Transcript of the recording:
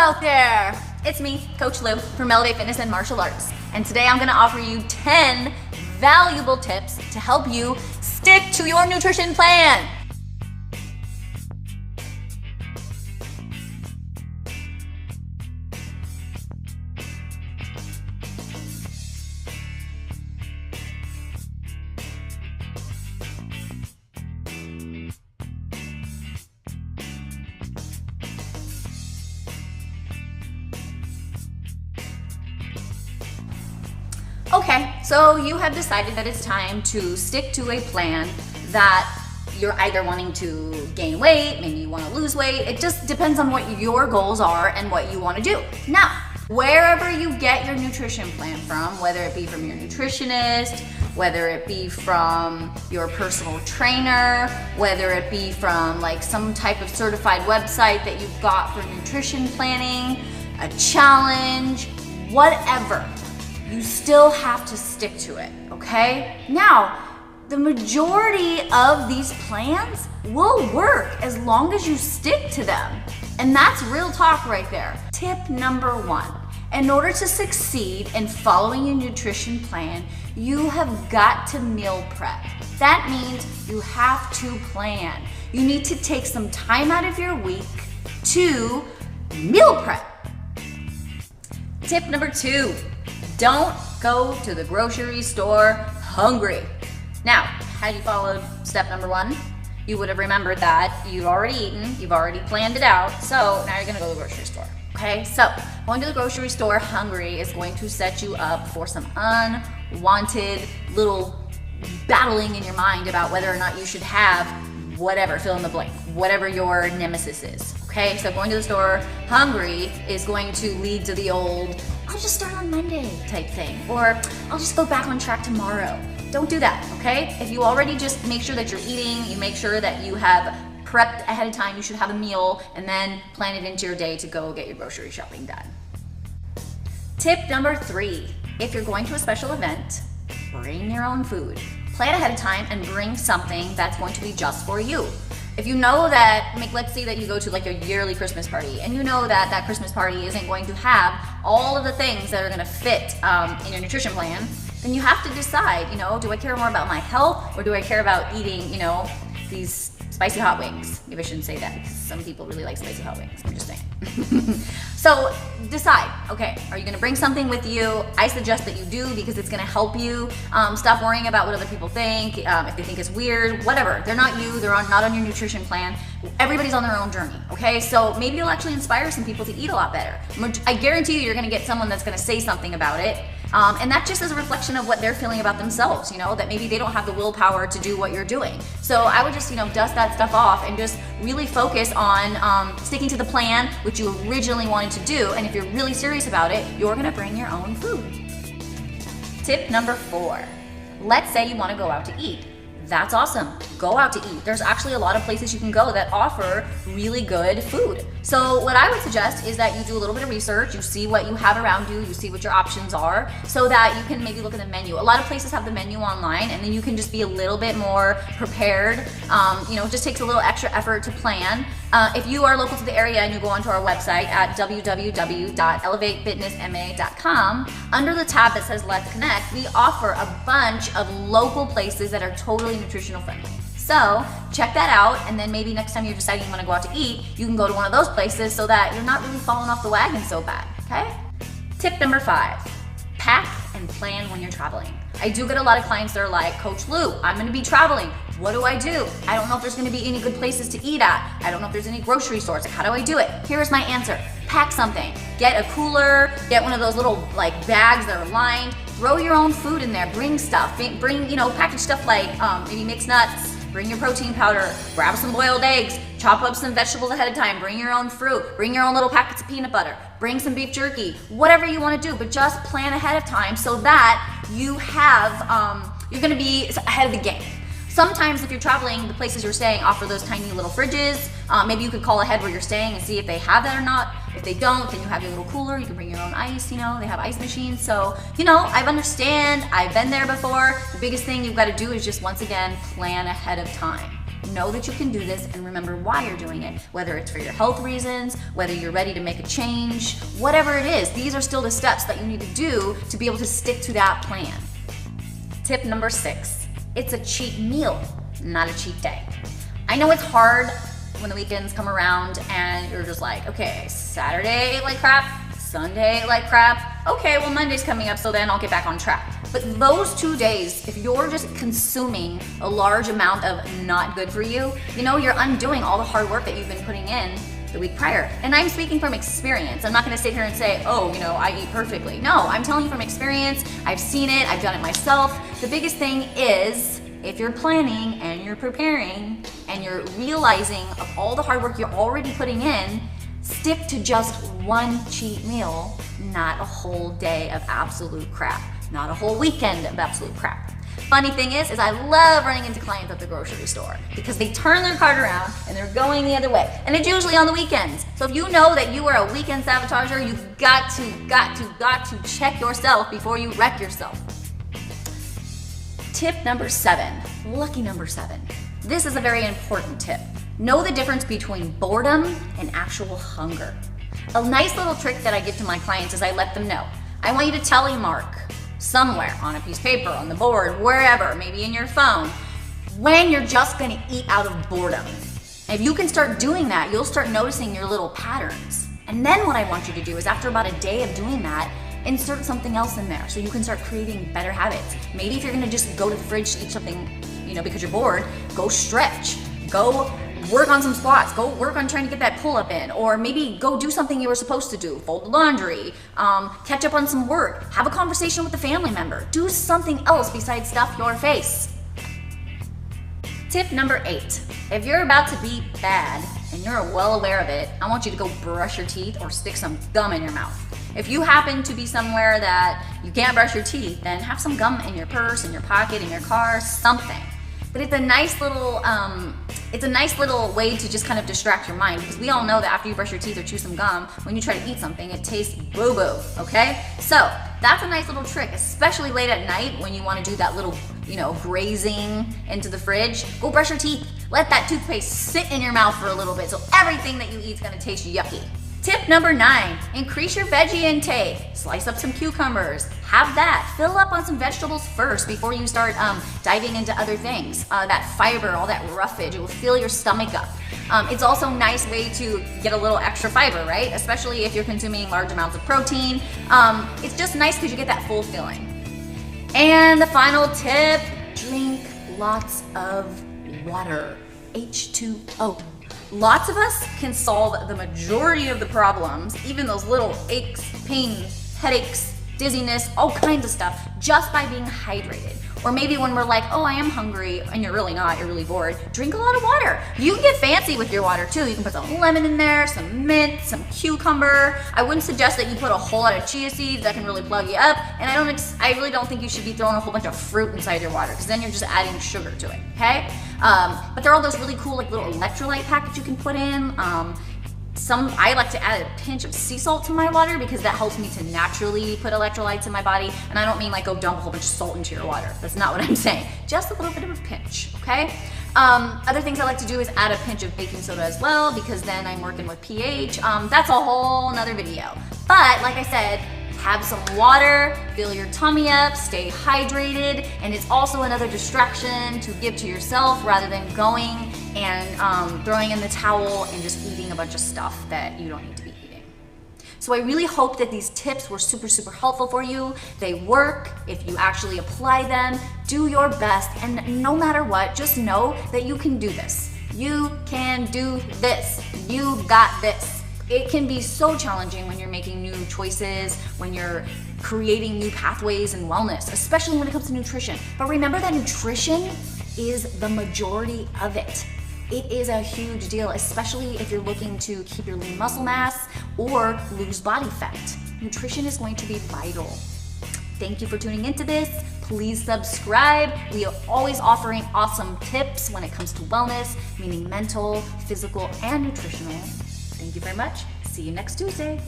out there! It's me, Coach Lou from Elevate Fitness and Martial Arts. And today I'm gonna offer you 10 valuable tips to help you stick to your nutrition plan. Okay, so you have decided that it's time to stick to a plan that you're either wanting to gain weight, maybe you want to lose weight. It just depends on what your goals are and what you want to do. Now, wherever you get your nutrition plan from, whether it be from your nutritionist, whether it be from your personal trainer, whether it be from like some type of certified website that you've got for nutrition planning, a challenge, whatever, you still have to stick to it, okay? Now, the majority of these plans will work as long as you stick to them. And that's real talk right there. Tip number 1, in order to succeed in following your nutrition plan, you have got to meal prep. That means you have to plan. You need to take some time out of your week to meal prep. Tip number 2, don't go to the grocery store hungry. Now, had you followed step number 1, you would have remembered that you've already eaten, you've already planned it out, so now you're gonna go to the grocery store, okay? So, going to the grocery store hungry is going to set you up for some unwanted little battling in your mind about whether or not you should have whatever, fill in the blank, whatever your nemesis is, okay? So going to the store hungry is going to lead to the old, I'll just start on Monday type thing, or I'll just go back on track tomorrow. Don't do that, okay? If you already just make sure that you're eating, you make sure that you have prepped ahead of time, you should have a meal, and then plan it into your day to go get your grocery shopping done. Tip number 3, if you're going to a special event, bring your own food. Plan ahead of time and bring something that's going to be just for you. If you know that, let's say that you go to like a yearly Christmas party and you know that that Christmas party isn't going to have all of the things that are gonna fit in your nutrition plan, then you have to decide, do I care more about my health or do I care about eating, these spicy hot wings? Maybe I shouldn't say that because some people really like spicy hot wings, I'm just saying. So decide, okay, are you gonna bring something with you? I suggest that you do because it's gonna help you. Stop worrying about what other people think, if they think it's weird, whatever. They're not you, they're not on your nutrition plan. Everybody's on their own journey, okay? So maybe you'll actually inspire some people to eat a lot better. I guarantee you're gonna get someone that's gonna say something about it. And that just is a reflection of what they're feeling about themselves, that maybe they don't have the willpower to do what you're doing. So I would just, dust that stuff off and just really focus on sticking to the plan, which you originally wanted to do. And if you're really serious about it, you're gonna bring your own food. Tip number 4, let's say you wanna go out to eat. That's awesome. Go out to eat. There's actually a lot of places you can go that offer really good food. So what I would suggest is that you do a little bit of research, you see what you have around you, you see what your options are, so that you can maybe look at the menu. A lot of places have the menu online, and then you can just be a little bit more prepared. It just takes a little extra effort to plan. If you are local to the area and you go onto our website at www.elevatefitnessma.com, under the tab that says Let's Connect, we offer a bunch of local places that are totally nutritional friendly. So check that out, and then maybe next time you're deciding you want to go out to eat, you can go to one of those places so that you're not really falling off the wagon so bad, okay? Tip number 5, pack and plan when you're traveling. I do get a lot of clients that are like, Coach Lou, I'm gonna be traveling. What do I do? I don't know if there's gonna be any good places to eat at. I don't know if there's any grocery stores. How do I do it? Here's my answer. Pack something. Get a cooler, get one of those little bags that are lined, throw your own food in there, bring stuff, bring packaged stuff like maybe mixed nuts, bring your protein powder, grab some boiled eggs, chop up some vegetables ahead of time, bring your own fruit, bring your own little packets of peanut butter, bring some beef jerky, whatever you want to do, but just plan ahead of time so that you have, you're gonna be ahead of the game. Sometimes if you're traveling, the places you're staying offer those tiny little fridges. Maybe you could call ahead where you're staying and see if they have that or not. If they don't, then you have your little cooler. You can bring your own ice, they have ice machines. So, I understand, I've been there before. The biggest thing you've got to do is just, once again, plan ahead of time. Know that you can do this and remember why you're doing it. Whether it's for your health reasons, whether you're ready to make a change, whatever it is, these are still the steps that you need to do to be able to stick to that plan. Tip number 6, it's a cheat meal, not a cheat day. I know it's hard when the weekends come around and you're just like, okay, Saturday ate like crap, Sunday ate like crap, okay, well Monday's coming up, so then I'll get back on track. But those 2 days, if you're just consuming a large amount of not good for you, you're undoing all the hard work that you've been putting in the week prior. And I'm speaking from experience. I'm not gonna sit here and say, oh, I eat perfectly. No, I'm telling you from experience. I've seen it, I've done it myself. The biggest thing is, if you're planning and you're preparing and you're realizing of all the hard work you're already putting in, stick to just one cheat meal, not a whole day of absolute crap, not a whole weekend of absolute crap. Funny thing is I love running into clients at the grocery store because they turn their cart around and they're going the other way. And it's usually on the weekends. So if you know that you are a weekend sabotager, you've got to check yourself before you wreck yourself. Tip number 7, lucky number 7. This is a very important tip. Know the difference between boredom and actual hunger. A nice little trick that I give to my clients is I let them know, I want you to telemark somewhere on a piece of paper, on the board, wherever, maybe in your phone, when you're just gonna eat out of boredom. And if you can start doing that, you'll start noticing your little patterns. And then what I want you to do is after about a day of doing that, insert something else in there so you can start creating better habits. Maybe if you're gonna just go to the fridge to eat something, because you're bored, go stretch, go work on some squats, go work on trying to get that pull-up in, or maybe go do something you were supposed to do, fold the laundry, catch up on some work, have a conversation with a family member, do something else besides stuff your face. Tip number 8, if you're about to be bad and you're well aware of it, I want you to go brush your teeth or stick some gum in your mouth. If you happen to be somewhere that you can't brush your teeth, then have some gum in your purse, in your pocket, in your car, something. But it's a nice little way to just kind of distract your mind, because we all know that after you brush your teeth or chew some gum, when you try to eat something, it tastes boo-boo, okay? So that's a nice little trick, especially late at night when you want to do that little, grazing into the fridge. Go brush your teeth. Let that toothpaste sit in your mouth for a little bit so everything that you eat is going to taste yucky. Tip number 9, increase your veggie intake. Slice up some cucumbers, have that. Fill up on some vegetables first before you start diving into other things. That fiber, all that roughage, it will fill your stomach up. It's also a nice way to get a little extra fiber, right? Especially if you're consuming large amounts of protein. It's just nice because you get that full filling. And the final tip, drink lots of water, H2O. Lots of us can solve the majority of the problems, even those little aches, pains, headaches, dizziness, all kinds of stuff, just by being hydrated. Or maybe when we're like, oh, I am hungry, and you're really not, you're really bored, drink a lot of water. You can get fancy with your water too. You can put some lemon in there, some mint, some cucumber. I wouldn't suggest that you put a whole lot of chia seeds. That can really plug you up. And I really don't think you should be throwing a whole bunch of fruit inside your water, because then you're just adding sugar to it, okay? But there are all those really cool little electrolyte packets you can put in. I like to add a pinch of sea salt to my water because that helps me to naturally put electrolytes in my body. And I don't mean go dump a whole bunch of salt into your water. That's not what I'm saying. Just a little bit of a pinch, okay? Other things I like to do is add a pinch of baking soda as well, because then I'm working with pH. That's a whole nother video. But like I said, have some water, fill your tummy up, stay hydrated, and it's also another distraction to give to yourself rather than going and throwing in the towel and just eating a bunch of stuff that you don't need to be eating. So I really hope that these tips were super, super helpful for you. They work if you actually apply them. Do your best, and no matter what, just know that you can do this. You can do this. You got this. It can be so challenging when you're making new choices, when you're creating new pathways in wellness, especially when it comes to nutrition. But remember that nutrition is the majority of it. It is a huge deal, especially if you're looking to keep your lean muscle mass or lose body fat. Nutrition is going to be vital. Thank you for tuning into this. Please subscribe. We are always offering awesome tips when it comes to wellness, meaning mental, physical, and nutritional. Thank you very much. See you next Tuesday.